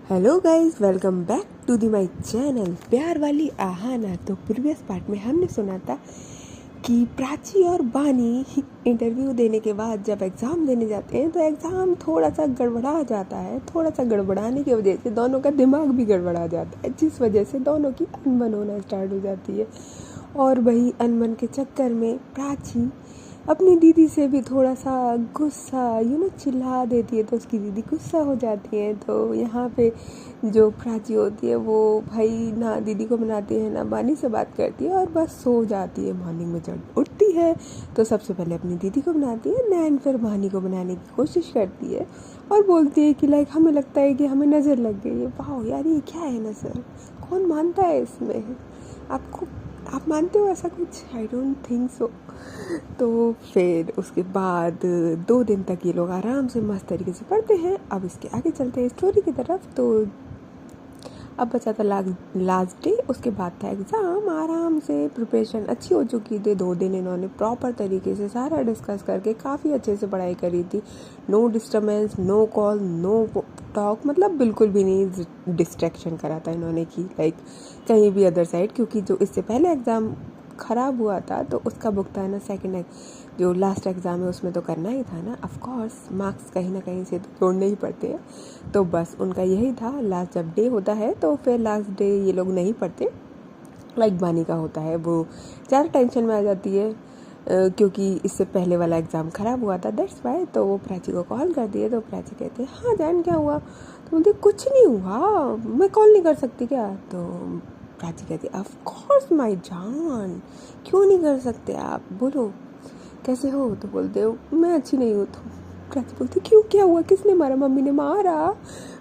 Hello guys, welcome back to the my channel प्यार वाली आहाना। तो प्रीवियस पार्ट में हमने सुना था कि प्राची और बानी इंटरव्यू देने के बाद जब एग्ज़ाम देने जाते हैं तो एग्ज़ाम थोड़ा सा गड़बड़ा जाता है। थोड़ा सा गड़बड़ाने की वजह से दोनों का दिमाग भी गड़बड़ा जाता है, जिस वजह से दोनों की अनबन होना स्टार्ट हो जाती है। और वही अनबन के चक्कर में प्राची अपनी दीदी से भी थोड़ा सा गुस्सा चिल्ला देती है, तो उसकी दीदी गुस्सा हो जाती है। तो यहाँ पे जो प्राची होती है वो भाई ना दीदी को मनाती है ना बानी से बात करती है और बस सो जाती है। मॉर्निंग में जब उठती है तो सबसे पहले अपनी दीदी को मनाती है, दैन फिर बानी को मनाने की कोशिश करती है और बोलती है कि लाइक हमें लगता है कि हमें नज़र लग गई है। वाह यार, ये क्या है नज़र, कौन मानता है इसमें? आप मानते हो ऐसा कुछ? I don't think so. तो फिर उसके बाद 2 दिन तक ये लोग आराम से मस्त तरीके से पढ़ते हैं। अब इसके आगे चलते हैं स्टोरी की तरफ। तो अब बचा था लास्ट डे, उसके बाद था एग्ज़ाम। आराम से प्रिपरेशन अच्छी हो चुकी थी। 2 दिन इन्होंने प्रॉपर तरीके से सारा डिस्कस करके काफ़ी अच्छे से पढ़ाई करी थी। No disturbance, no call, no talk, मतलब बिल्कुल भी नहीं डिस्ट्रैक्शन करा था इन्होंने कि लाइक कहीं भी अदर साइड, क्योंकि जो इससे पहले एग्ज़ाम ख़राब हुआ था तो उसका भुगतान सेकेंड जो लास्ट एग्ज़ाम है उसमें तो करना ही था ना। ऑफ कोर्स मार्क्स कहीं ना कहीं से तो तोड़ने ही पड़ते हैं। तो बस उनका यही था, लास्ट जब डे होता है तो फिर लास्ट डे ये लोग नहीं पढ़ते। लाइक बानी का होता है, वो ज़्यादा टेंशन में आ जाती है क्योंकि इससे पहले वाला एग्ज़ाम ख़राब हुआ था, दैट्स वाई। तो वो प्राची को कॉल कर दिए तो प्राची कहते हैं हाँ जान क्या हुआ? तो बोलते कुछ नहीं हुआ, मैं कॉल नहीं कर सकती क्या? तो प्राची कहती ऑफ कोर्स माय जान, क्यों नहीं कर सकते आप, बोलो कैसे हो? तो बोलते हो मैं अच्छी नहीं हूँ। तो प्राची बोलती क्यों, क्या हुआ, किसने मारा? मम्मी ने मारा,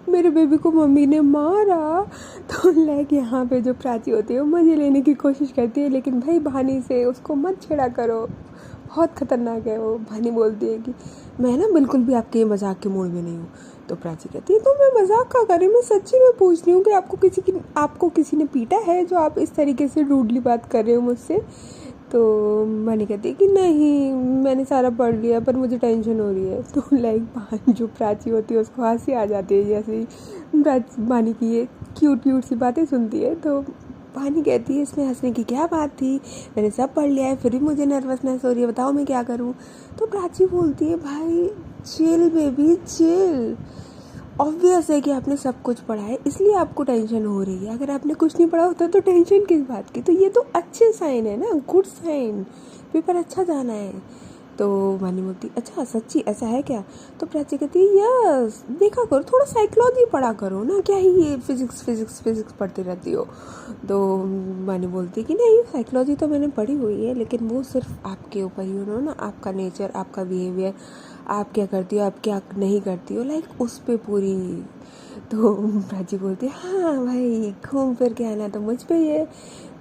मेरे बेबी को मम्मी ने मारा। तो लाइक यहाँ पे जो प्राची होती है वो मज़े लेने की कोशिश करती है, लेकिन भाई भानी से उसको मत छेड़ा करो, बहुत ख़तरनाक है वो। भानी बोलती है कि मैं ना बिल्कुल भी आपके मजाक के मूड में नहीं हूँ। तो प्राची कहती है तो मैं मजाक का करी, मैं सच्ची में पूछ रही हूँ कि आपको किसी ने पीटा है जो आप इस तरीके से रूडली बात कर रहे हो मुझसे? तो मानी कहती है कि नहीं, मैंने सारा पढ़ लिया पर मुझे टेंशन हो रही है। तो लाइक जो प्राची होती है उसको हंसी आ जाती है जैसे ही बानी की ये क्यूट सी बातें सुनती है। तो बानी कहती है इसमें हंसने की क्या बात थी, मैंने सब पढ़ लिया है फिर भी मुझे नर्वसनेस हो रही है, बताओ मैं क्या करूँ? तो प्राची बोलती है भाई चिल बेबी चिल, ऑब्वियस है कि आपने सब कुछ पढ़ा है इसलिए आपको टेंशन हो रही है। अगर आपने कुछ नहीं पढ़ा होता तो टेंशन किस बात की? तो ये तो अच्छे साइन है ना, गुड साइन, पेपर अच्छा जाना है। तो वानी बोलती अच्छा सच्ची ऐसा है क्या? तो प्राची कहती है यस, देखा करो थोड़ा साइकोलॉजी पढ़ा करो ना, क्या ही ये फिजिक्स पढ़ती रहती हो? तो वानी बोलती कि नहीं साइकोलॉजी तो मैंने पढ़ी हुई है, लेकिन वो सिर्फ आपके ऊपर ही हो ना, आपका नेचर, आपका बिहेवियर, आप क्या करती हो आप क्या नहीं करती हो, लाइक उस पे पूरी। तो प्राची बोलती है हाँ भाई घूम फिर के आना तो मुझ पे ही है।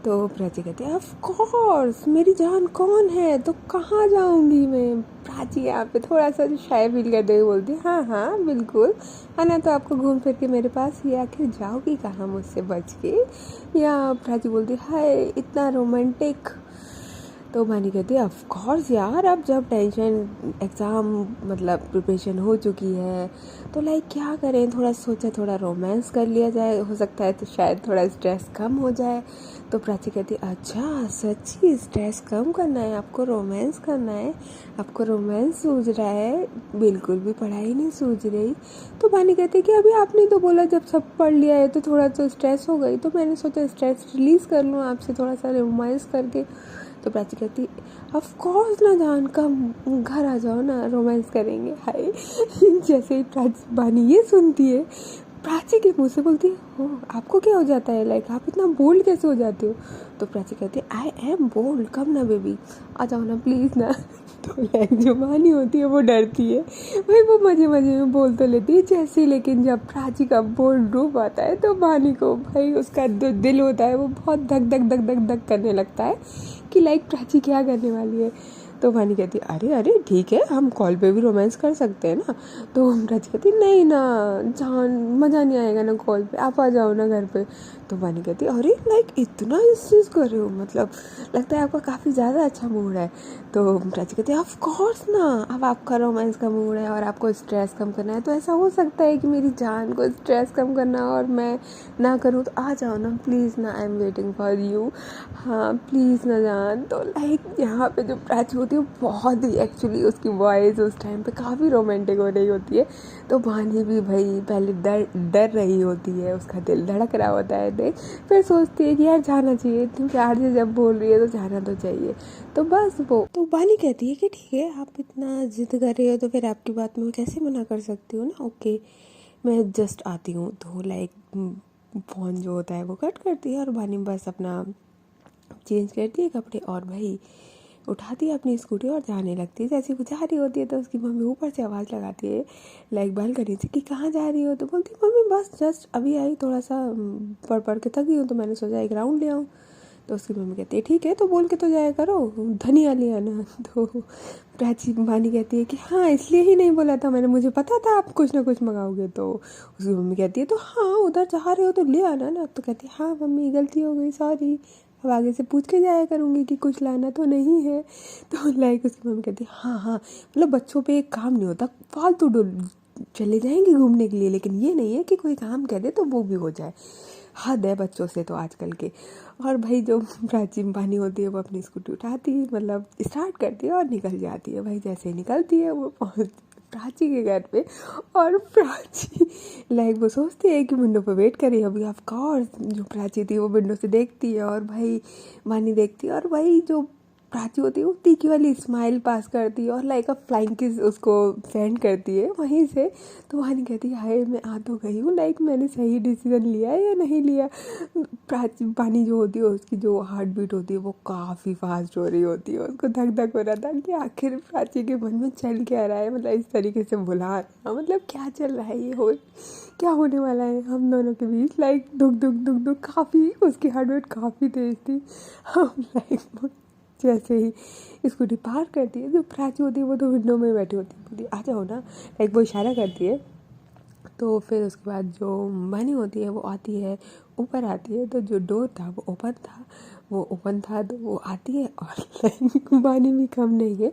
तो प्राची कहती है ऑफ कोर्स, मेरी जान कौन है तो कहाँ जाऊँगी मैं? प्राची यहाँ पे थोड़ा सा शाय फील करते हुए बोलती है हाँ बिल्कुल आना तो आपको घूम फिर के मेरे पास ही, आखिर जाओगी कहाँ मुझसे बच के? या प्राची बोलती है हाय इतना रोमांटिक। तो मानी कहती है ऑफ कोर्स यार, अब जब टेंशन एग्ज़ाम मतलब प्रिपरेशन हो चुकी है तो लाइक क्या करें, थोड़ा सोचा थोड़ा रोमांस कर लिया जाए, हो सकता है तो शायद थोड़ा स्ट्रेस कम हो जाए। तो प्राची कहती है अच्छा सच्ची स्ट्रेस कम करना है आपको, रोमांस करना है आपको, रोमांस सूझ रहा है, बिल्कुल भी पढ़ाई नहीं सूझ रही। तो मानी कहती है कि अभी आपने तो बोला जब सब पढ़ लिया है तो थोड़ा तो स्ट्रेस हो गई, तो मैंने सोचा स्ट्रेस रिलीज़ कर लूँ आपसे थोड़ा सा रोमांस करके। तो प्राची कहती ऑफ कोर्स ना जान, कम घर आ जाओ ना रोमांस करेंगे। हाय जैसे ही बानी ये सुनती है प्राची के मुंह से बोलती है हो आपको क्या हो जाता है, लाइक आप इतना बोल्ड कैसे हो जाते हो? तो प्राची कहती है आई एम बोल्ड, कम ना बेबी आ जाओ ना प्लीज़ ना। तो लाइक जो बानी होती है वो डरती है भाई, वो मज़े में बोल तो लेती है जैसे, लेकिन जब प्राची का बोल्ड रूप आता है तो बानी को भाई उसका जो दिल होता है वो बहुत धक धक धक धक धक करने लगता है कि लाइक प्राची क्या करने वाली है। तो वानी कहती है अरे अरे ठीक है, हम कॉल पे भी रोमांस कर सकते हैं ना। तो प्राची कहती है नहीं ना जान, मज़ा नहीं आएगा ना कॉल पे, आप आ जाओ ना घर पे। तो वानी कहती है अरे लाइक इतना इस चीज़ कर रहे हो, मतलब लगता है आपका काफ़ी ज़्यादा अच्छा मूड है। तो प्राची कहती है ऑफ कोर्स ना, अब आपका रोमांस का मूड है और आपको स्ट्रेस कम करना है, तो ऐसा हो सकता है कि मेरी जान को स्ट्रेस कम करना और मैं ना करूँ, तो आ जाओ ना प्लीज़ ना, I am waiting for you, हाँ प्लीज़ ना जान। तो लाइक यहाँ पे जो प्राची होती है वो बहुत ही एक्चुअली उसकी वॉइस उस टाइम पे काफ़ी रोमांटिक हो रही होती है। तो वानी भी भाई पहले डर डर रही होती है, उसका दिल धड़क रहा होता है देख, फिर सोचती है कि यार जाना चाहिए, इतनी प्यार से जब बोल रही है तो जाना तो चाहिए। तो बस वो तो वानी कहती है कि ठीक है आप इतना जिद कर रहे हो तो फिर आपकी बात में कैसे मना कर सकती हूँ ना, ओके मैं जस्ट आती हूँ। तो लाइक फ़ोन जो होता है वो कट करती है और वानी बस अपना चेंज करती है कपड़े और भाई उठाती है अपनी स्कूटी और जाने लगती है। जैसे वो जा रही होती है तो उसकी मम्मी ऊपर से आवाज़ लगाती है लाइक बालकनी से कि कहाँ जा रही हो। तो बोलती है मम्मी बस जस्ट अभी आई, थोड़ा सा पढ़ पढ़ के थकी हूँ तो मैंने सोचा एक राउंड ले आऊँ। तो उसकी मम्मी कहती है ठीक है तो बोल के तो जाया करो, धनिया ले आना। तो प्राची वानी कहती है कि हाँ इसलिए ही नहीं बोला था मैंने, मुझे पता था आप कुछ ना कुछ मंगाओगे। तो उसकी मम्मी कहती है तो हाँ उधर जा रहे हो तो ले आना ना। तो कहती है हाँ मम्मी गलती हो गई, सॉरी, अब आगे से पूछ के जाया करूँगी कि कुछ लाना तो नहीं है। तो लाइक उसकी मम्मी कहती है हाँ हाँ, मतलब बच्चों पे एक काम नहीं होता, फालतू चले जाएंगे घूमने के लिए, लेकिन ये नहीं है कि कोई काम कह दे तो वो भी हो जाए, हद है बच्चों से तो आजकल के। और भाई जो प्राची पानी होती है वो अपनी स्कूटी उठाती है, मतलब स्टार्ट करती है और निकल जाती है। भाई जैसे ही निकलती है वो पहुँच प्राची के घर पे, और प्राची लाइक वो सोचती है कि विंडो पे वेट करी अभी। ऑफ कोर्स जो प्राची थी वो विंडो से देखती है और भाई वानी देखती है, और भाई जो प्राची होती है वो तीखी वाली स्माइल पास करती है और लाइक अ फ्लाइंग किस उसको सेंड करती है वहीं से। तो वानी कहती है हाय मैं आ तो गई हूँ, लाइक मैंने सही डिसीजन लिया है या नहीं लिया। प्राची वानी जो होती है उसकी जो हार्ट बीट होती है वो काफ़ी फास्ट हो रही होती है, उसको धक धक हो रहा था कि आखिर प्राची के मन में चल क्या रहा है, मतलब इस तरीके से बुला रहा, मतलब क्या चल रहा है, ये हो क्या होने वाला है हम दोनों के बीच। लाइक दुख दुख दुख दुख काफ़ी, उसकी हार्ट बीट काफ़ी तेज थी। हम लाइक जैसे ही स्कूटी पार करती है, जो प्राची होती है वो तो विंडो में बैठी होती है, बोलती आ जाओ ना, लाइक वो इशारा करती है। तो फिर उसके बाद जो वानी होती है वो आती है, ऊपर आती है, तो जो डोर था वो ओपन था तो वो आती है और लाइक वानी भी कम नहीं है,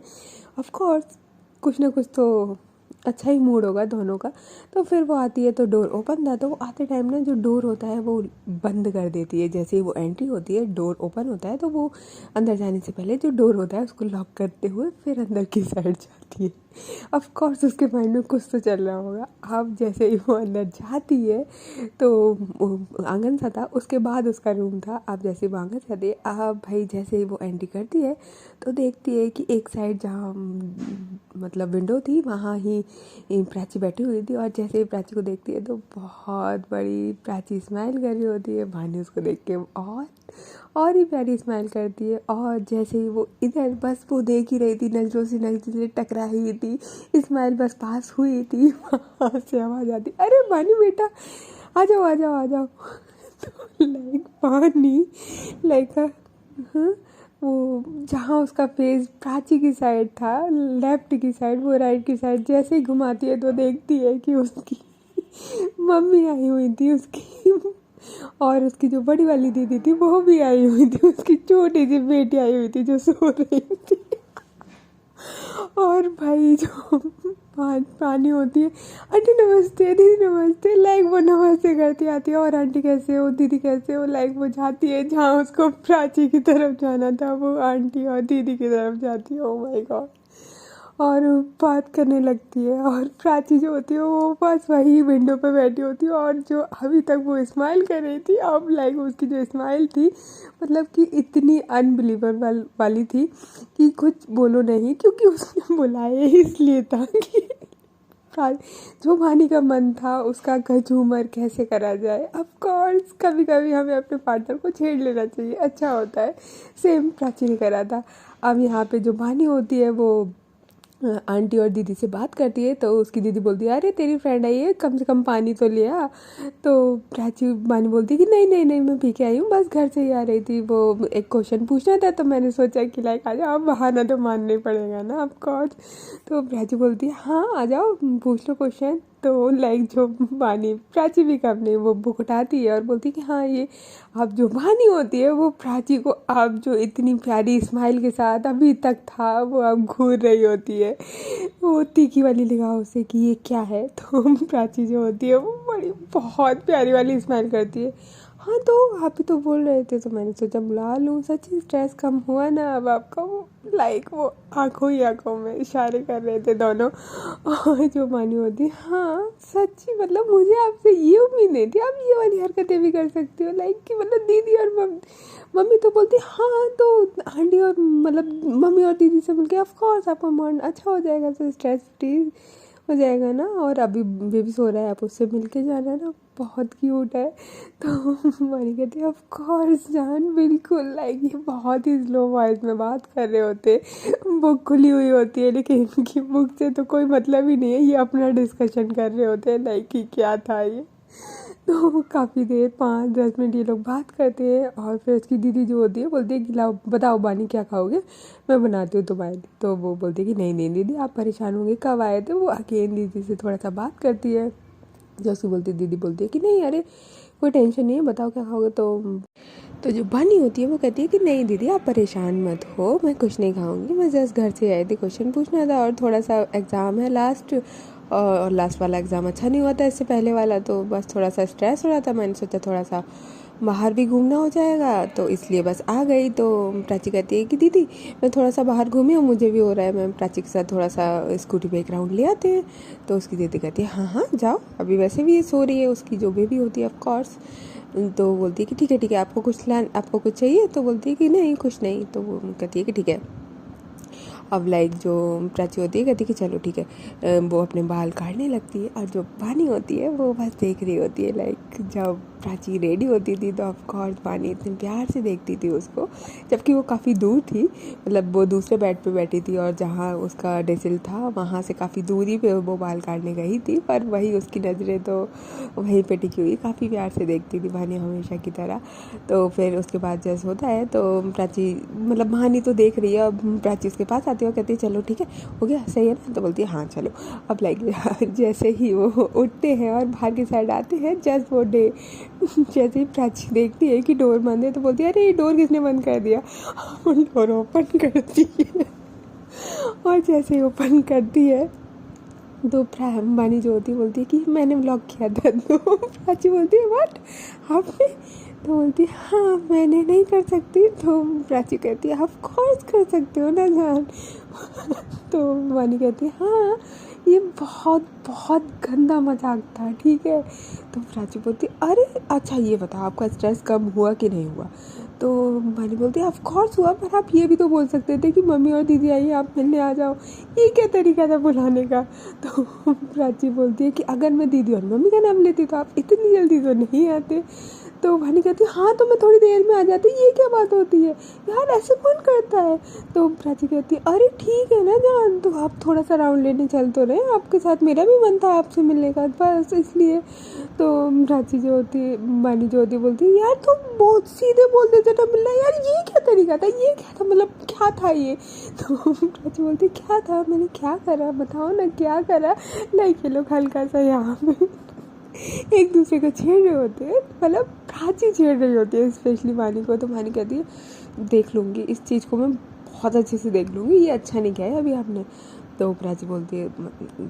ऑफ कोर्स कुछ ना कुछ तो अच्छा ही मूड होगा दोनों का। तो फिर वो आती है तो डोर ओपन था, तो वो आते टाइम ना जो डोर होता है वो बंद कर देती है। जैसे ही वो एंट्री होती है डोर ओपन होता है तो वो अंदर जाने से पहले जो डोर होता है उसको लॉक करते हुए फिर अंदर की साइड जाती है। ऑफ कोर्स उसके माइंड में कुछ तो चल रहा होगा। अब जैसे ही वो अंदर जाती है तो आंगन सा था, उसके बाद उसका रूम था। अब जैसे वो आंगन जाती है, अब भाई जैसे ही वो एंट्री करती है तो देखती है कि एक साइड जहाँ मतलब विंडो थी वहाँ ही प्राची बैठी हुई थी, और जैसे ही प्राची को देखती है तो बहुत बड़ी प्राची स्माइल कर रही होती है। भानी उसको देख के और ही प्यारी स्माइल करती है, और जैसे ही वो इधर बस वो देख ही रही थी, नजरों से नजरें टकरा ही थी, स्माइल बस पास हुई थी, वहाँ से आवाज़ आती अरे भानी बेटा आ जाओ आ जाओ आ जाओ। तो लाइक पानी लाइक हाँ, वो जहाँ उसका फेस प्राची की साइड था लेफ्ट की साइड, वो राइट की साइड जैसे ही घुमाती है तो देखती है कि उसकी मम्मी आई हुई थी उसकी, और उसकी जो बड़ी वाली दीदी थी वो भी आई हुई थी, उसकी छोटी सी बेटी आई हुई थी जो सो रही थी। और भाई जो पानी होती है आंटी नमस्ते दीदी नमस्ते, लाइक वो नमस्ते करती आती है और आंटी कैसे हो दीदी कैसे हो, लाइक वो जाती है जहाँ उसको प्राची की तरफ जाना था वो आंटी और दीदी की तरफ जाती है। ओ माय गॉड, और बात करने लगती है, और प्राची जो होती है वो बस वही विंडो पे बैठी होती है, और जो अभी तक वो स्माइल कर रही थी अब लाइक उसकी जो स्माइल थी मतलब कि इतनी अनबिलीवेबल वाली थी कि कुछ बोलो नहीं, क्योंकि उसने बुलाया इसलिए था कि जो वानी का मन था उसका झूमर कैसे करा जाए। ऑफ कोर्स कभी कभी हमें अपने पार्टनर को छेड़ लेना चाहिए, अच्छा होता है। सेम प्राची ने करा था। अब यहाँ पे जो वानी होती है वो आंटी और दीदी से बात करती है तो उसकी दीदी बोलती है अरे तेरी फ्रेंड आई है, कम से कम पानी तो लिया। तो प्राची बानी बोलती है कि नहीं नहीं नहीं मैं पी के आई हूँ, बस घर से ही आ रही थी, वो एक क्वेश्चन पूछना था तो मैंने सोचा कि लाइक आ जाओ, अब बहाना तो मानना ही पड़ेगा ना ऑफकोर्स। तो प्राची बोलती है हाँ आ जाओ पूछ लो क्वेश्चन। तो लाइक जो बानी प्राची भी कम नहीं, वो बुक उठाती है और बोलती है कि हाँ ये अब जो बानी होती है वो प्राची को अब जो इतनी प्यारी स्माइल के साथ अभी तक था वो अब घूर रही होती है, वो तीखी वाली निगाहों से कि ये क्या है। तो प्राची जो होती है वो बड़ी बहुत प्यारी वाली स्माइल करती है। हाँ तो आप ही तो बोल रहे थे तो मैंने सोचा बुला लूँ, सच्ची स्ट्रेस कम हुआ ना अब आपका। वो लाइक वो आंखों ही आंखों में इशारे कर रहे थे दोनों। और जो मानी होती हाँ सच्ची मतलब मुझे आपसे ये उम्मीद नहीं थी, आप ये वाली हरकतें भी कर सकती हो, लाइक कि मतलब दीदी और मम्मी तो बोलती हाँ तो आंटी और मतलब मम्मी और दीदी से मिलके ऑफ कोर्स आपका मन अच्छा हो जाएगा, तो स्ट्रेस फ्री हो जाएगा ना। और अभी बेबी सो रहा है, आप उससे मिलके जाना ना, बहुत क्यूट है। तो मानी कहती है ऑफ कोर्स जान बिल्कुल, लाइक ये बहुत ही स्लो वॉइस में बात कर रहे होते, बुक खुली हुई होती है लेकिन इनकी बुक से तो कोई मतलब ही नहीं है, ये अपना डिस्कशन कर रहे होते हैं लाइक कि क्या था ये। तो काफ़ी देर 5-10 मिनट ये लोग बात करते हैं और फिर उसकी दीदी जो होती है बोलती है कि लाओ बताओ बानी क्या खाओगे, मैं बनाती हूँ तुम्हारे लिए। तो वो बोलती है कि नहीं नहीं दीदी आप परेशान होंगे, कब आए थे। वो अकेले दीदी से थोड़ा सा बात करती है, जो उसकी दीदी बोलती है कि नहीं अरे कोई टेंशन नहीं है, बताओ क्या खाओगे। तो जो बानी होती है वो कहती है कि नहीं दीदी आप परेशान मत हो, मैं कुछ नहीं खाऊंगी, मैं जस्ट घर से आई थी, क्वेश्चन पूछना था और थोड़ा सा एग्ज़ाम है लास्ट, और लास्ट वाला एग्ज़ाम अच्छा नहीं हुआ था इससे पहले वाला, तो बस थोड़ा सा स्ट्रेस हो रहा था, मैंने सोचा थोड़ा सा बाहर भी घूमना हो जाएगा तो इसलिए बस आ गई। तो प्राची कहती है कि दीदी मैं थोड़ा सा बाहर घूमी हूँ, मुझे भी हो रहा है, मैं प्राची के साथ थोड़ा सा स्कूटी पे एक राउंड ले आते हैं। तो उसकी दीदी कहती है हाँ हाँ जाओ, अभी वैसे भी ये सो रही है, उसकी जो बेबी होती है ऑफकोर्स। तो बोलती है कि ठीक है आपको कुछ चाहिए, तो बोलती है कि नहीं कुछ नहीं। तो वो कहती है कि ठीक है। अब लाइक जो प्राची होती है कहती है कि चलो ठीक है, वो अपने बाल काटने लगती है और जो बानी होती है वो बस देख रही होती है। लाइक जब प्राची रेडी होती थी तो ऑफकोर्स बानी इतने प्यार से देखती थी उसको, जबकि वो काफ़ी दूर थी, मतलब वो दूसरे बेड पे बैठी थी और जहाँ उसका डेसिल था वहाँ से काफ़ी दूरी पे वो बाल काटने गई थी, पर वही उसकी नज़रें तो वहीं पे टिकी हुई, काफ़ी प्यार से देखती थी बानी हमेशा की तरह। तो फिर उसके बाद जैसे होता है तो प्राची मतलब बानी तो देख रही है, अब प्राची उसके पास आती है और कहती है चलो ठीक है हो गया सही है ना, तो बोलती है हाँ चलो। अब लाइक जैसे ही वो उठते हैं और बाहर की साइड आते हैं, जस्ट वो जैसे ही प्राची देखती है कि डोर बंद है तो बोलती है अरे ये डोर किसने बंद कर दिया। डोर ओपन करती है और जैसे ही ओपन करती है तो बानी जो होती है बोलती है कि मैंने ब्लॉक किया था। तो प्राची बोलती है व्हाट आपने, तो बोलती है हाँ मैंने नहीं कर सकती। तो प्राची कहती है ऑफ कोर्स कर सकते हो ना जान। तो वानी कहती है हाँ ये बहुत बहुत गंदा मजाक था ठीक है। तो प्राची बोलती अरे अच्छा ये बताओ आपका स्ट्रेस कम हुआ कि नहीं हुआ। तो वानी बोलती है ऑफ कोर्स हुआ, पर आप ये भी तो बोल सकते थे कि मम्मी और दीदी आई आप मिलने आ जाओ, ये क्या तरीका था बुलाने का। तो प्राची बोलती है कि अगर मैं दीदी और मम्मी का नाम लेती तो आप इतनी जल्दी तो नहीं आते। तो वानी कहती है हाँ तो मैं थोड़ी देर में आ जाती, ये क्या बात होती है यार ऐसे कौन करता है। तो प्राची कहती है अरे ठीक है ना जान, तो आप थोड़ा सा राउंड लेने चल तो रहे, आपके साथ मेरा भी मन था आपसे मिलने का बस इसलिए। तो प्राची जो होती है वानी जो होती है बोलती है यार तुम बहुत सीधे बोल देते ना मिलना, यार ये क्या तरीका था, ये क्या था, मतलब क्या था ये। तो प्राची बोलती क्या था, मैंने क्या करा बताओ ना क्या करा। लाइक ये लोग हल्का सा यहाँ पे एक दूसरे को छेड़ रहे होते हैं, मतलब प्राची छेड़ रही होती है स्पेशली वानी को। तो वानी कहती है देख लूँगी इस चीज़ को, मैं बहुत अच्छे से देख लूँगी, ये अच्छा नहीं किया है अभी आपने। तो प्राची बोलती है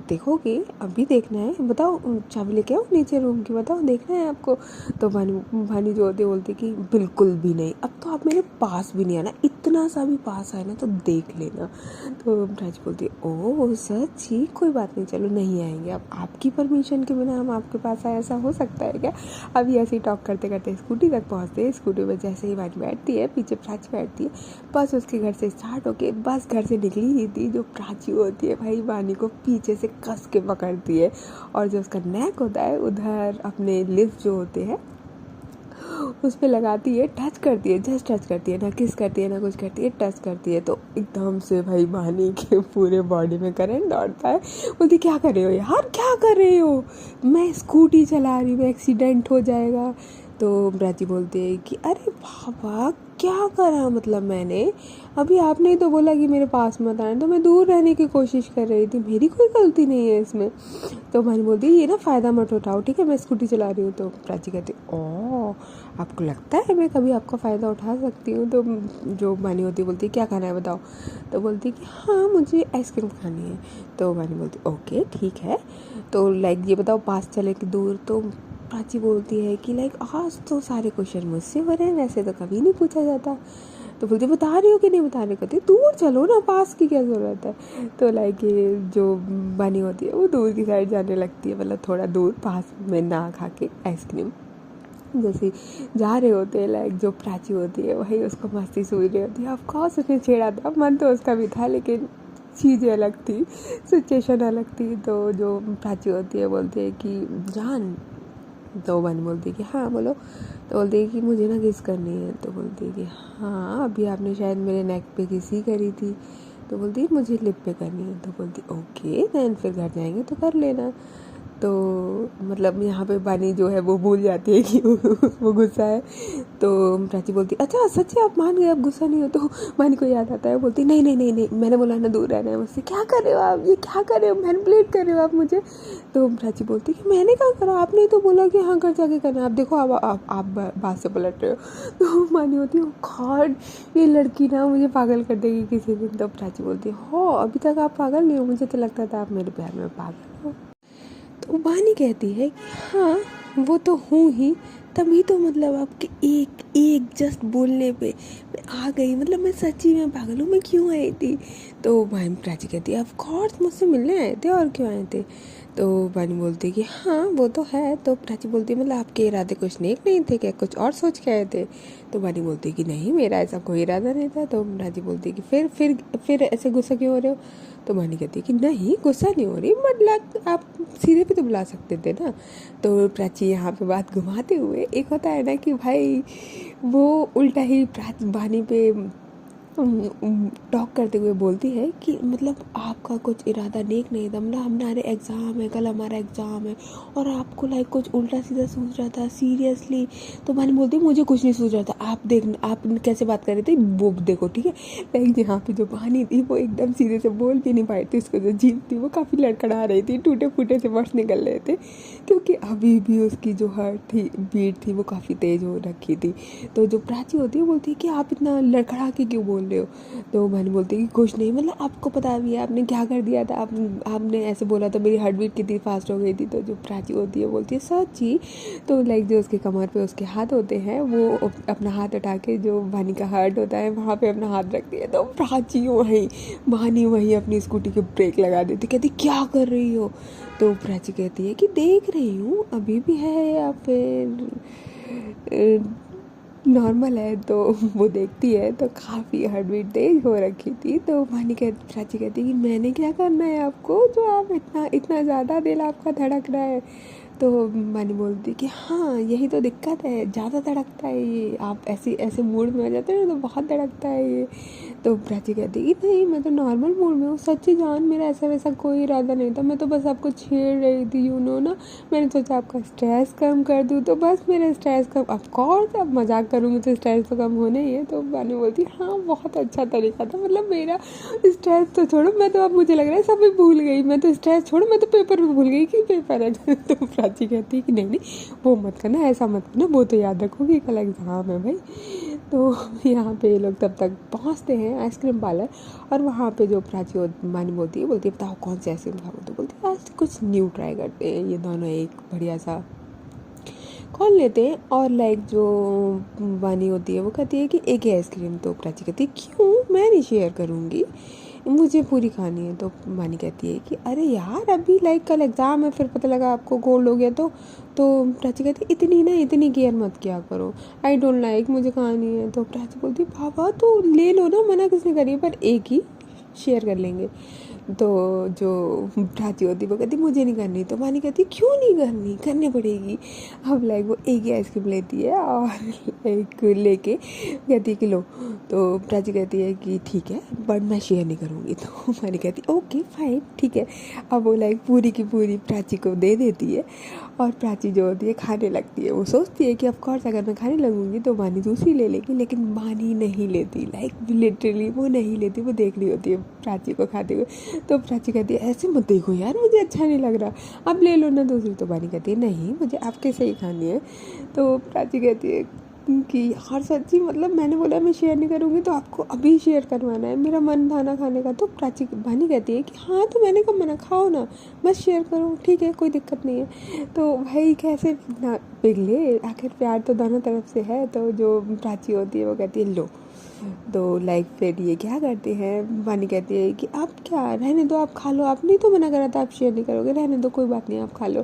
देखोगे अभी देखना है, बताओ चाबी लेके आओ नीचे रूम की, बताओ देखना है आपको। तो भानी जो होती है बोलती कि बिल्कुल भी नहीं, अब तो आप मेरे पास भी नहीं आना, इतना सा भी पास आए ना तो देख लेना। तो प्राची बोलती है ओह सच्ची, कोई बात नहीं चलो नहीं आएंगे, अब आपकी परमिशन के बिना हम आपके पास आए, ऐसा हो सकता है क्या। अभी ऐसे ही टॉक करते करते स्कूटी तक पहुँचते हैं, स्कूटी पर जैसे ही वानी बैठती है पीछे प्राची बैठती है, बस उसके घर से स्टार्ट होके बस घर से निकली ही थी, जो प्राची होती है भाई वानी को पीछे से कस के पकड़ती है और जो उसका नेक होता है उधर अपने लिप्स जो होते हैं उस पर लगाती है, टच करती है, जस्ट टच करती है, ना किस करती है ना कुछ करती है, टच करती है तो एकदम से भाई बानी के पूरे बॉडी में करंट दौड़ता है। बोलती क्या कर रहे हो यार, क्या कर रहे हो, मैं स्कूटी चला रही हूँ, एक्सीडेंट हो जाएगा। तो प्राची बोलती है कि अरे बाबा क्या करा, मतलब मैंने अभी आपने ही तो बोला कि मेरे पास मत आए, तो मैं दूर रहने की कोशिश कर रही थी, मेरी कोई गलती नहीं है इसमें। तो बानी बोलती है ये ना फ़ायदा मत उठाओ, ठीक है, मैं स्कूटी चला रही हूँ। तो प्राची कहती ओ आपको लगता है मैं कभी आपका फ़ायदा उठा सकती हूँ। तो जो बानी होती है बोलती है क्या खाना है बताओ। तो बोलती है कि हाँ मुझे आइसक्रीम खानी है। तो बानी बोलती ओके ठीक है, तो लाइक ये बताओ पास चले कि दूर। तो प्राची बोलती है कि लाइक आज तो सारे क्वेश्चन मुझसे हो रहे हैं, वैसे तो कभी नहीं पूछा जाता। तो बोलती बता रही हो कि नहीं बता रही, कहती दूर चलो ना, पास की क्या ज़रूरत है। तो लाइक ये जो बनी होती है वो दूर की साइड जाने लगती है, मतलब थोड़ा दूर, पास में ना खा के आइसक्रीम जैसे जा रहे होते हैं। लाइक जो प्राची होती है वही उसको मस्ती सूझ रही होती है। ऑफकोर्स उसने छेड़ा था, मन तो उसका भी था, लेकिन चीज़ें अलग थी, सिचुएशन अलग थी। तो जो प्राची होती है बोलती है कि जान। तो बनी बोलती है कि हाँ बोलो। तो बोलती है कि मुझे ना किस करनी है। तो बोलती है कि हाँ अभी आपने शायद मेरे नेक पे किस ही करी थी। तो बोलती है मुझे लिप पे करनी है। तो बोलती ओके देन फिर घर जाएंगे तो कर लेना। तो मतलब यहाँ पे बानी जो है वो भूल जाती है कि वो गुस्सा है। तो प्राची बोलती अच्छा सच्ची आप मान गए, आप गुस्सा नहीं हो। तो बानी को याद आता है, बोलती नहीं नहीं नहीं नहीं मैंने बोला ना दूर रहना है मुझसे, क्या कर रहे हो आप, ये क्या कर रहे हो, मैनिपुलेट कर रहे हो आप मुझे। तो प्राची बोलती कि मैंने क्या करा, आपने ही तो बोला कि हाँ घर जाके करना, आप देखो आप बात से पलट रहे हो। तो बानी होती है गॉड ये लड़की ना मुझे पागल कर देगी किसी दिन। तो प्राची बोलती है हो अभी तक आप पागल नहीं हो, मुझे तो लगता था आप मेरे प्यार में पागल हो। तो बानी कहती है कि हाँ वो तो हूँ ही, तभी तो मतलब आपके एक एक जस्ट बोलने पे मैं आ गई, मतलब मैं सच्ची में पागल हूँ, मैं क्यों आई थी। तो बानी प्राची कहती है ऑफ कोर्स मुझसे मिलने आए थे और क्यों आए थे। तो बानी बोलती है कि हाँ वो तो है। तो प्राची बोलती है मतलब आपके इरादे कुछ नेक नहीं थे क्या, कुछ और सोच के आए थे। तो बानी बोलती है कि नहीं मेरा ऐसा कोई इरादा नहीं था। तो प्राची बोलती है कि फिर ऐसे गुस्सा क्यों हो रहे हो। तो बानी कहती है कि नहीं गुस्सा नहीं हो रही, मतलब आप सीधे भी तो बुला सकते थे ना। तो प्राची यहाँ पे बात घुमाते हुए, एक होता है ना कि भाई वो उल्टा ही बानी पे टॉक करते हुए बोलती है कि मतलब आपका कुछ इरादा नेक नहीं था, मतलब हमारे एग्ज़ाम है, कल हमारा एग्ज़ाम है और आपको लाइक कुछ उल्टा सीधा सूझ रहा था सीरियसली। तो मैंने बोलती मुझे कुछ नहीं सूझ रहा था, आप देख आप कैसे बात कर रहे थे वो देखो ठीक है। लाइक यहाँ पे जो बहानी थी वो एकदम सीधे से बोल भी नहीं पाई थी, उसको जो जीत थी वो काफ़ी लड़खड़ा रही थी, टूटे फूटे से वर्ड्स निकल रहे थे क्योंकि अभी भी उसकी जो हार्ट थी बीट थी वो काफ़ी तेज़ हो रखी थी। तो जो प्राची होती है बोलती है कि आप इतना लड़खड़ा के क्यों बोल रहे हो। तो मैंने बोलती कि कुछ नहीं, मतलब आपको पता भी है आपने क्या कर दिया था, आपने ऐसे बोला तो मेरी हार्ट बीट कितनी फास्ट हो गई थी। तो जो प्राची होती है बोलती है सच्ची। तो लाइक जो उसके कमर पे उसके हाथ होते हैं वो अपना हाथ उठा के जो बानी का हार्ट होता है वहाँ पे अपना हाथ रखती है। तो प्राची वहीं बानी वहीं अपनी स्कूटी के ब्रेक लगा देती, कहती क्या कर रही हो। तो प्राची कहती है कि देख रही हूँ अभी भी है या फिर नॉर्मल है। तो वो देखती है तो काफ़ी हार्ट बीट तेज हो रखी थी। तो प्राची कहती है कि मैंने क्या करना है आपको जो आप इतना इतना ज़्यादा दिल आपका धड़क रहा है। तो बानी बोलती कि हाँ यही तो दिक्कत है, ज़्यादा धड़कता है ये, आप ऐसे मूड में हो जाते हैं तो बहुत धड़कता है ये। तो प्राची कहती कि नहीं मैं तो नॉर्मल मूड में हूँ, सच्ची जान मेरा ऐसा वैसा कोई इरादा नहीं था, मैं तो बस आपको छेड़ रही थी यू नो ना, मैंने सोचा आपका स्ट्रेस कम कर दूँ, तो बस मेरा स्ट्रेस कम, ऑफकोर्स अब मजाक करूँगी तो स्ट्रेस तो कम होना ही है। तो बानी बोलती हाँ बहुत अच्छा तरीका था, मतलब मेरा स्ट्रेस तो छोड़ो, मैं तो अब मुझे लग रहा है सब भी भूल गई, मैं तो स्ट्रेस छोड़ो मैं तो पेपर भी भूल गई कि पेपर है। तो प्राची कहती है कि नहीं नहीं वो मत करना, ऐसा मत करना, वो तो याद रखोगी कल एग्ज़ाम है भाई। तो यहाँ पे ये लोग तब तक पहुँचते हैं आइसक्रीम पार्लर और वहाँ पे जो प्राची मानी बोलती है बताओ कौन सी आइसक्रीम खाओ। तो बोलती है आज कुछ न्यू ट्राई करते हैं, ये दोनों एक बढ़िया सा कौन लेते हैं। और लाइक जो वानी होती है वो कहती है कि एक ही आइसक्रीम। तो प्राची कहती है क्यों, मैं नहीं शेयर करूँगी, मुझे पूरी खानी है। तो वानी कहती है कि अरे यार अभी लाइक कल एग्ज़ाम है, फिर पता लगा आपको गोल्ड हो गया तो प्राची कहती है इतनी केयर मत किया करो, आई डोंट लाइक, मुझे खानी है। तो प्राची बोलती बाबा तो ले लो ना, मना किसने करी, पर एक ही शेयर कर लेंगे। तो जो प्राची होती वो कहती मुझे नहीं करनी, तो वानी कहती क्यों नहीं करनी, करनी पड़ेगी। अब लाइक वो एक ही आइसक्रीम लेती है और एक लेके कहती है कि लो। तो प्राची कहती है कि ठीक है बट मैं शेयर नहीं करूँगी। तो वानी कहती ओके फाइन ठीक है। अब वो लाइक पूरी की पूरी प्राची को दे देती है और प्राची जो होती है खाने लगती है। वो सोचती है कि ऑफ कोर्स अगर मैं खाने लगूंगी तो वानी दूसरी ले लेगी, लेकिन वानी नहीं लेती, लाइक लिटरली वो नहीं लेती। वो देख रही होती है प्राची को खाते हुए। तो प्राची कहती है ऐसे मत देखो यार, मुझे अच्छा नहीं लग रहा, अब ले लो ना दूसरी। तो वानी कहती है नहीं मुझे आपके से ही खानी है। तो प्राची कहती है कि हर सच्ची मतलब मैंने बोला मैं शेयर नहीं करूँगी तो आपको अभी शेयर करवाना है, मेरा मन था ना खाने का। तो प्राची वानी कहती है कि हाँ तो मैंने कब मना, खाओ ना मत शेयर करो ठीक है कोई दिक्कत नहीं है। तो भाई कैसे ना पिघले, आखिर प्यार तो दोनों तरफ से है। तो जो प्राची होती है वो कहती है लो। तो लाइक फिर ये क्या करते हैं, वानी कहती है कि आप क्या रहने दो, आप खा लो, आपने तो मना करा था आप शेयर नहीं करोगे, रहने दो कोई बात नहीं आप खा लो।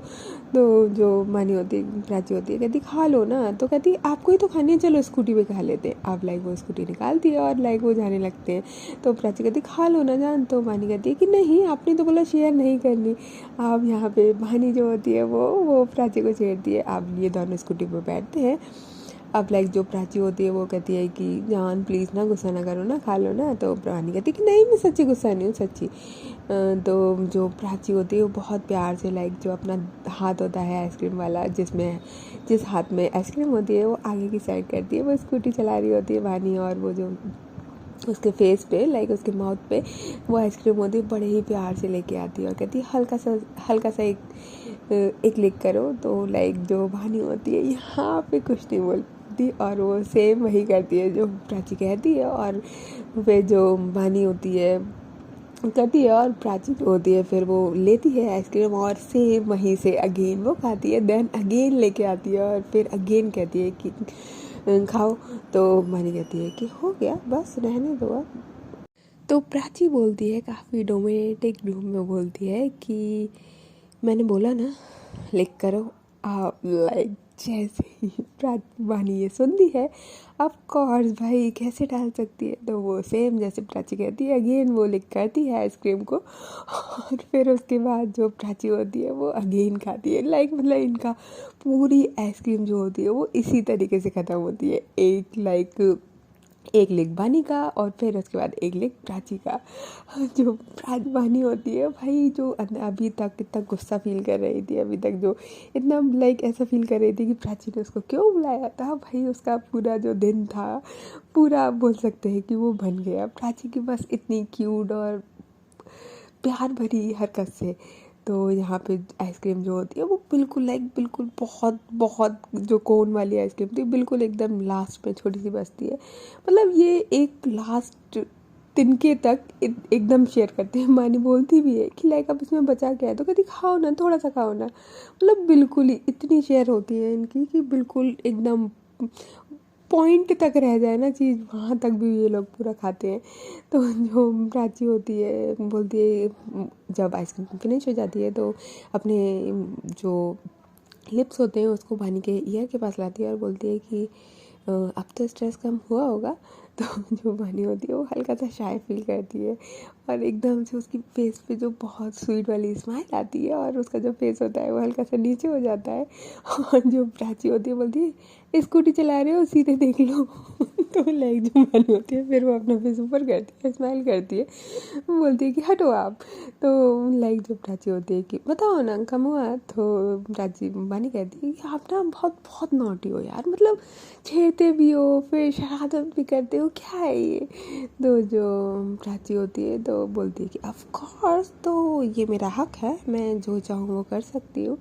तो जो वानी होती है प्राची होती है कहती खा लो ना। तो कहती आपको ही तो खानी है, चलो स्कूटी पे खा लेते हैं। आप लाइक वो स्कूटी निकालती है और लाइक वो जाने लगते हैं। तो प्राची कहती खा लो ना जान। तो वानी कहती है कि नहीं आपने तो बोला शेयर नहीं करनी। अब यहाँ पे वानी जो होती है वो प्राची को छेड़ती है। अब ये दोनों स्कूटी पर बैठते हैं। अब लाइक जो प्राची होती है वो कहती है कि जान प्लीज़ ना गुस्सा ना करो ना, खा लो ना। तो वानी कहती है कि नहीं मैं सच्ची गुस्सा नहीं हूँ सच्ची। तो जो प्राची होती है वो बहुत प्यार से लाइक जो अपना हाथ होता है आइसक्रीम वाला, जिस हाथ में आइसक्रीम होती है वो आगे की साइड करती है। वो स्कूटी चला रही होती है वानी, और वो जो उसके फेस पे लाइक उसके माउथ पे वो आइसक्रीम होती है बड़े ही प्यार से लेके आती है और कहती है हल्का सा एक लिक करो। तो लाइक जो वानी होती है यहाँ पे कुछ नहीं बोलती और वो सेम वही करती है जो प्राची कहती है। और वे जो वानी होती है करती है और प्राची जो होती है फिर वो लेती है आइसक्रीम और सेम वहीं से अगेन वो खाती है, देन अगेन लेके आती है और फिर अगेन कहती है कि खाओ। तो वानी कहती है कि हो गया बस रहने दो अब। तो प्राची बोलती है काफ़ी डोमिनेटिंग रूम में बोलती है कि मैंने बोला ना लिख करो आप। लाइक जैसे ही वानी ये सुनती है ऑफ कोर्स भाई कैसे डाल सकती है, तो वो सेम जैसे प्राची कहती है अगेन वो लिख करती है आइसक्रीम को और फिर उसके बाद जो प्राची होती है वो अगेन खाती है। लाइक मतलब इनका पूरी आइसक्रीम जो होती है वो इसी तरीके से ख़त्म होती है, एक लेग वानी का और फिर उसके बाद एक लेग प्राची का। जो वानी होती है भाई जो अभी तक इतना गुस्सा फील कर रही थी, अभी तक जो इतना लाइक ऐसा फील कर रही थी कि प्राची ने उसको क्यों बुलाया था, भाई उसका पूरा जो दिन था पूरा बोल सकते हैं कि वो बन गया प्राची की बस इतनी क्यूट और प्यार भरी हरकत से। तो यहाँ पे आइसक्रीम जो होती है वो बिल्कुल लाइक बिल्कुल बहुत बहुत जो कोन वाली आइसक्रीम थी बिल्कुल एकदम लास्ट में छोटी सी बचती है। मतलब ये एक लास्ट तिनके तक एकदम शेयर करते हैं। मानी बोलती भी है कि लाइक अब इसमें बचा क्या है, तो कहती खाओ ना थोड़ा सा खाओ ना। मतलब बिल्कुल ही इतनी शेयर होती है इनकी कि बिल्कुल एकदम पॉइंट तक रह जाए ना चीज़ वहाँ तक भी ये लोग पूरा खाते हैं। तो जो प्राची होती है बोलती है जब आइसक्रीम फिनिश हो जाती है तो अपने जो लिप्स होते हैं उसको वानी के ईयर के पास लाती है और बोलती है कि अब तो स्ट्रेस कम हुआ होगा। तो जो वानी होती है वो हल्का सा शाय फील करती है और एकदम से उसकी फेस पे जो बहुत स्वीट वाली स्माइल आती है और उसका जो फेस होता है वो हल्का सा नीचे हो जाता है। और जो प्राची होती है बोलती है स्कूटी चला रहे हो सीधे देख लो। तो लाइक जो वानी होती है फिर वो अपना फेस ऊपर करती है स्माइल करती है, वो बोलती है कि हटो आप। तो लाइक जो प्राची होती है कि बताओ ना कम हुआ। तो प्राची वानी कहती है कि आप ना बहुत बहुत नॉटी हो यार, मतलब छेड़ते भी हो फिर शरारत भी करते हो, क्या है ये। तो जो प्राची होती है तो बोलती है कि ऑफ कोर्स तो ये मेरा हक है, मैं जो चाहूँ वो कर सकती हूँ।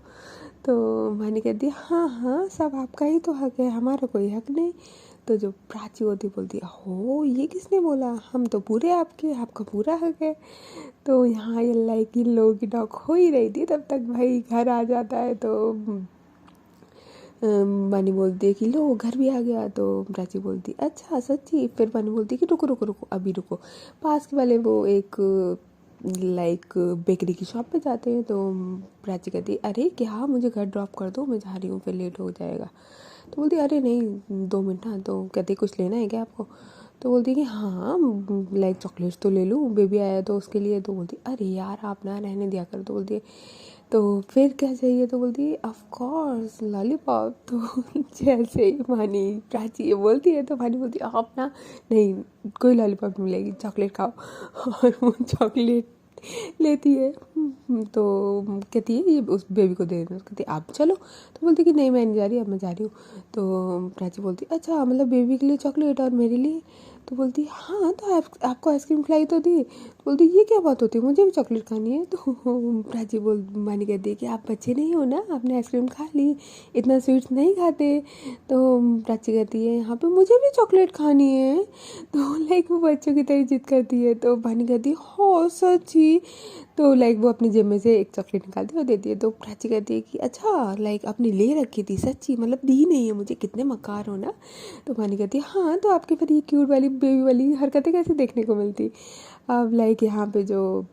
तो वानी कहती है हाँ हाँ सब आपका ही तो हक है, हमारा कोई हक नहीं। तो जो प्राची होती बोलती है हो ये किसने बोला, हम तो पूरे आपके, आपका पूरा हक है। तो यहाँ ये लाइक इन लोगों की टॉक हो ही रही थी तब तक भाई घर आ जाता है। तो वानी बोलती है कि लो घर भी आ गया। तो प्राची बोलती अच्छा सच्ची। फिर वानी बोलती है कि रुको रुको रुको अभी रुको, पास के वाले वो एक लाइक बेकरी की शॉप पे जाते हैं। तो प्राची कहती है अरे क्या मुझे घर ड्रॉप कर दो, मैं जा रही हूँ फिर लेट हो जाएगा। तो बोलती अरे नहीं 2 मिनट ना। तो कहती कुछ लेना है क्या आपको। तो बोलती है कि हाँ लाइक चॉकलेट्स तो ले लूँ, बेबी आया तो उसके लिए। तो बोलती अरे यार आप ना रहने दिया कर। तो बोलती है तो फिर क्या चाहिए। तो बोलती है ऑफ कोर्स लॉलीपॉप। तो जैसे ही मानी प्राची ये बोलती है तो मानी बोलती है आप ना नहीं कोई लॉलीपॉप नहीं मिलेगी, चॉकलेट खाओ। और वो चॉकलेट लेती है। तो कहती है ये उस बेबी को दे देना। कहती है आप चलो। तो बोलती है कि नहीं मैं नहीं जा रही, अब मैं जा रही हूँ। तो प्राची बोलती है अच्छा मतलब बेबी के लिए चॉकलेट और मेरे लिए। तो बोलती है हाँ तो आपको आइसक्रीम खिलाई तो दी। तो बोलती है ये क्या बात होती है, मुझे भी चॉकलेट खानी है। तो प्राची मानी कहती है कि आप बच्चे नहीं हो ना, आपने आइसक्रीम खा ली, इतना स्वीट्स नहीं खाते। तो प्राची कहती है यहाँ पे मुझे भी चॉकलेट खानी है। तो लाइक वो बच्चों की तरह जिद करती है। तो मानी कहती है हो सच्ची। तो लाइक वो अपनी जेब में से एक चॉकलेट निकालती है और देती है। तो प्राची कहती है कि अच्छा लाइक आपने ले रखी थी सच्ची, मतलब दी नहीं है मुझे, कितने मकार हो ना। तो मानी कहती है हाँ तो आपके फिर ये क्यूट वाली बेबी वाली हरकतें कैसे देखने को मिलती। अब लाइक यहाँ पे जो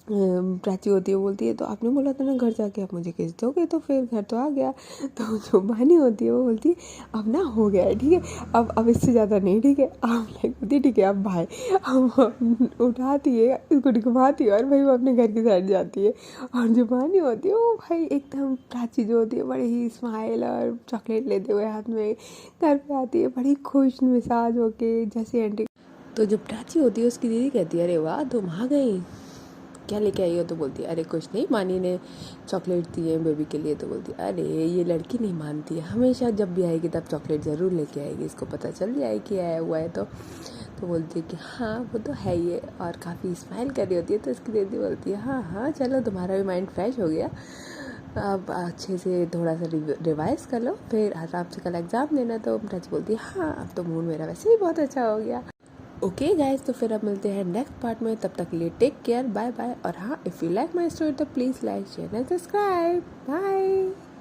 प्राची होती है वो बोलती है तो आपने बोला था ना घर जाके आप मुझे किस दोगे, तो फिर घर तो आ गया। तो जो बानी होती है वो बोलती है अब ना हो गया है ठीक है, अब इससे ज़्यादा नहीं ठीक है। अब लाइक होती है ठीक है अब भाई अब उठाती है इसको घुमाती है और भाई वो अपने घर की साइड जाती है। और जो बानी होती है वो भाई एकदम प्राची जो होती है बड़ी ही स्माइल और चॉकलेट लेते हुए हाथ में घर पे आती है बड़ी खुश मिजाज होके जैसे आंटी। तो जो प्राची होती है उसकी दीदी कहती है अरे वाह तुम आ गई, क्या लेके आई हो। तो बोलती है अरे कुछ नहीं, मानी ने चॉकलेट दी है बेबी के लिए। तो बोलती है अरे ये लड़की नहीं मानती है, हमेशा जब भी आएगी तब चॉकलेट ज़रूर लेके आएगी, इसको पता चल जाए कि आया हुआ है। तो बोलती है कि हाँ वो तो है ही है, और काफ़ी स्माइल कर रही होती है। तो इसकी दीदी बोलती है हाँ हाँ चलो तुम्हारा भी माइंड फ्रेश हो गया, अब अच्छे से थोड़ा सा रिवाइज़ कर लो, फिर आराम से कल एग्ज़ाम देना। तो प्राची बोलती है हाँ अब तो मूड मेरा वैसे ही बहुत अच्छा हो गया। ओके गाइज, तो फिर अब मिलते हैं नेक्स्ट पार्ट में, तब तक के लिए टेक केयर, बाय बाय। और हाँ if you like my story तो please like share and subscribe, bye.